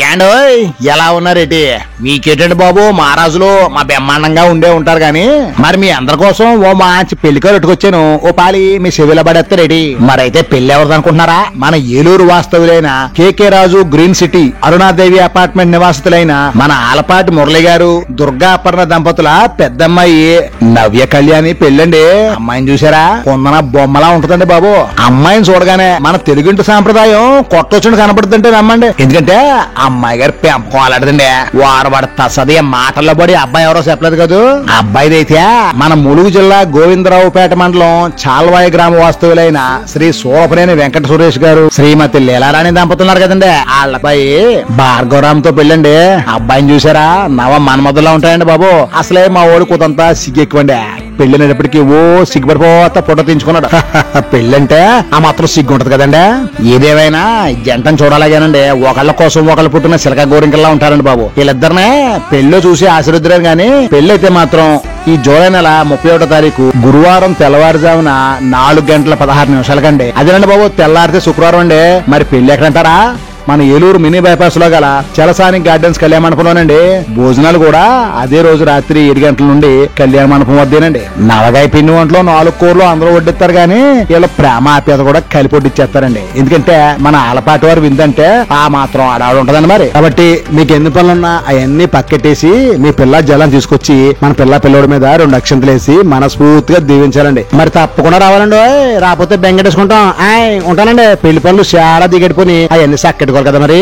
ఏండోయ్ ఎలా ఉన్నారేటి? మీకేటండి బాబు, మహారాజులు మా బ్రహ్మాండంగా ఉండే ఉంటారు గాని మరి మీ అందరి కోసం ఓ మంచి పెళ్లికారు ఎట్టుకొచ్చాను. ఓ పాలి మీ చెవిలో పడేస్తారేటి? మరైతే పెళ్లి ఎవరిది అనుకుంటున్నారా? మన ఏలూరు వాస్తవులైన కేకే రాజు గ్రీన్ సిటీ అరుణాదేవి అపార్ట్మెంట్ నివాసితులైన మన ఆలపాటి మురళి గారు దుర్గా అపర్ణ దంపతుల పెద్దమ్మాయి నవ్య కళ్యాణి పెళ్ళండి. అమ్మాయిని చూసారా? కొందన బొమ్మలా ఉంటుందండి బాబు. అమ్మాయిని చూడగానే మన తెలుగింటి సాంప్రదాయం కొట్టొచ్చుని కనపడుతుంటే నమ్మండి. ఎందుకంటే అమ్మాయి గారి పెంపకం అలాంటిదండి. వాడు తసది మాటల్లో పడి అబ్బాయి ఎవరో చెప్పలేదు కదా. అబ్బాయిదైతే మన ములుగు జిల్లా గోవిందరావుపేట మండలం చాల్వాయి గ్రామ వాస్తవులైన శ్రీ సూరపనేని వెంకట సురేష్ గారు శ్రీమతి లీలారాణి దంపతున్నారు కదండి. వాళ్ళ అబ్బాయి భార్గవరామ్తో పెళ్ళండి. అబ్బాయిని చూసారా? నవ మన్మధులా ఉంటాయండి బాబు. అసలే మా ఓడి కూతంతా సిగ్గెక్కువండి. పెళ్ళినప్పటికీ ఓ సిగ్గుపడిపోతా ఫోటో తీయించుకున్నాడు. పెళ్ళంటే ఆ మాత్రం సిగ్గు ఉంటది కదండి. ఏదేమైనా జంటను చూడాలగానండి. ఒకళ్ళ కోసం ఒకళ్ళు పుట్టిన సిలక గోరింకల్లా ఉంటారండి బాబు. వీళ్ళిద్దరినే పెళ్ళో చూసి ఆశీర్వదించారు గాని పెళ్లి అయితే మాత్రం ఈ జూలై నెల 31వ తారీఖు గురువారం తెల్లవారుజామున 4:16 అదేనండి బాబు. తెల్లారితే శుక్రవారం అండి. మరి పెళ్లి ఎక్కడంటారా? మన ఏలూరు మినీ బైపాస్ లో గల చలసాని గార్డెన్స్ కళ్యాణ మండపంలోనండి. భోజనాలు కూడా అదే రోజు రాత్రి 7 గంటల నుండి కళ్యాణ మండపం వద్దేనండి. నవగాయ పిండి వంటలో 4 కూరలు అందరూ వడ్డిస్తారు గానీ వీళ్ళ ప్రేమ ఆప్యాయత కూడా కలిపి వడ్డిచ్చేస్తారండి. ఎందుకంటే మన ఆలపాటి వారు విందంటే ఆ మాత్రం ఆడాడు ఉంటదండి. మరి కాబట్టి మీకు ఎన్ని పనులున్నా అవన్నీ పక్కెట్టేసి మీ పిల్ల జలం తీసుకొచ్చి మన పిల్లోడి మీద 2 అక్షంతలు వేసి మనస్ఫూర్తిగా దీవించాలండి. మరి తప్పకుండా రావాలండి. రాకపోతే బెంగటేసుకుంటాం. ఉంటానండి. పెళ్లి పనులు చాలా దిగడిపోయి అవన్నీ సక్కెట్టుకోవాలి కదా మరి.